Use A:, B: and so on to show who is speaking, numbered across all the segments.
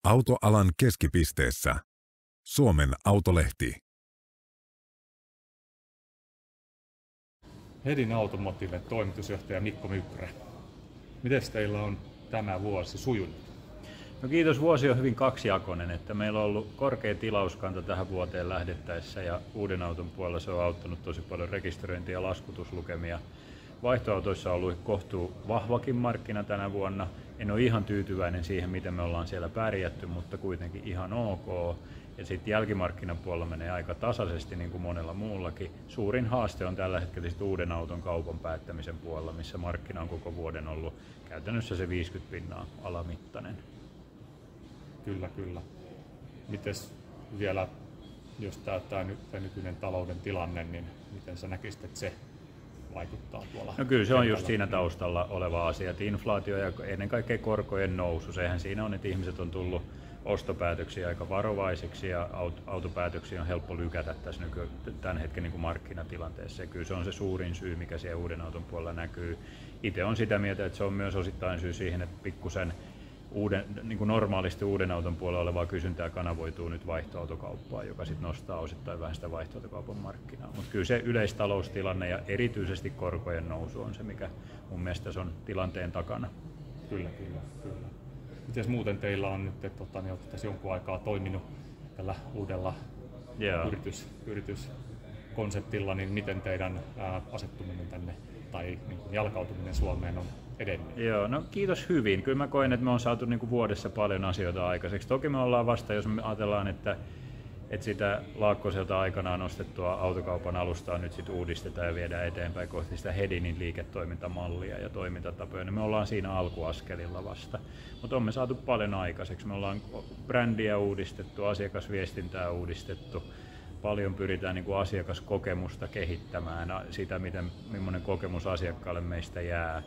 A: Autoalan keskipisteessä. Suomen Autolehti.
B: Hedin Automotiven toimitusjohtaja Mikko Mykrä. Miten teillä on tämä vuosi sujunut?
C: No kiitos, vuosi on hyvin kaksijakoinen, että meillä on ollut korkea tilauskanta tähän vuoteen lähdettäessä ja uuden auton puolella se on auttanut tosi paljon rekisteröinti- ja laskutuslukemia. Vaihtoautoissa on ollut kohtuu vahvakin markkina tänä vuonna. En ole ihan tyytyväinen siihen, miten me ollaan siellä pärjätty, mutta kuitenkin ihan ok. Ja sitten jälkimarkkinapuolella menee aika tasaisesti niin kuin monella muullakin. Suurin haaste on tällä hetkellä uuden auton kaupan päättämisen puolella, missä markkina on koko vuoden ollut käytännössä se 50% alamittainen.
B: Kyllä. Mites vielä, jos tämä nykyinen talouden tilanne, niin miten sä näkisit, että se vaikuttaa tuolla?
C: No kyllä se on just siinä taustalla oleva asia, että inflaatio ja ennen kaikkea korkojen nousu. Sehän siinä on, että ihmiset on tullut ostopäätöksiä aika varovaisiksi ja autopäätöksiä on helppo lykätä tässä tämän hetken niin kuin markkinatilanteessa. Ja kyllä se on se suurin syy, mikä siellä uuden auton puolella näkyy. Itse on sitä mieltä, että se on myös osittain syy siihen, että pikkusen niin kuin normaalisti uuden auton puolella olevaa kysyntää kanavoituu nyt vaihtoautokauppaan, joka sitten nostaa osittain vähän sitä vaihtoautokaupan markkinaa. Mutta kyllä se yleistaloustilanne ja erityisesti korkojen nousu on se, mikä mun mielestä se on tilanteen takana.
B: Kyllä. Miten muuten teillä on nyt, olette tässä jonkun aikaa toiminut tällä uudella yrityskonseptilla, niin miten teidän asettuminen tänne tai niin kuin jalkautuminen Suomeen on edennyt?
C: Joo, no kiitos hyvin. Kyllä mä koen, että me on saatu niin kuin vuodessa paljon asioita aikaiseksi. Toki me ollaan vasta, jos me ajatellaan, että sitä Laakkoselta aikanaan nostettua autokaupan alustaa nyt sit uudistetaan ja viedään eteenpäin kohti sitä Hedinin liiketoimintamallia ja toimintatapoja, niin me ollaan siinä alkuaskelilla vasta. Mutta on me saatu paljon aikaiseksi. Me ollaan brändiä uudistettu, asiakasviestintää uudistettu. Paljon pyritään niin kuin asiakaskokemusta kehittämään, sitä millainen kokemus asiakkaalle meistä jää.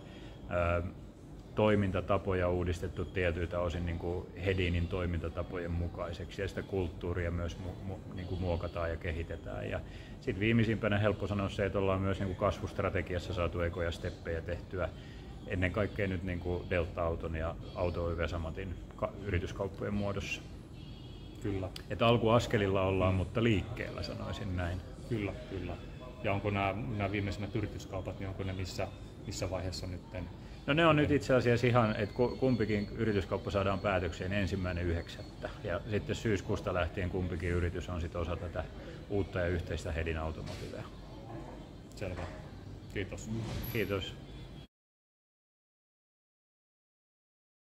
C: Toimintatapoja uudistettu tietyiltä osin niin kuin Hedinin toimintatapojen mukaiseksi ja sitä kulttuuria myös niin kuin muokataan ja kehitetään. Ja sitten viimeisimpänä helppo sanoa se, että ollaan myös niin kuin kasvustrategiassa saatu ekoja steppejä tehtyä ennen kaikkea nyt niin kuin Delta-auton ja Auto-Samatin yrityskauppojen muodossa.
B: Kyllä.
C: Että alkuaskelilla ollaan, mutta liikkeellä sanoisin näin.
B: Kyllä. Ja onko nämä viimeisimmät yrityskaupat, niin onko ne missä vaiheessa nyt?
C: No ne on nyt itse asiassa ihan, että kumpikin yrityskauppa saadaan päätökseen 1.9. Ja sitten syyskuusta lähtien kumpikin yritys on sitten osa tätä uutta ja yhteistä Hedin Automotivea.
B: Selvä. Kiitos.
C: Kiitos.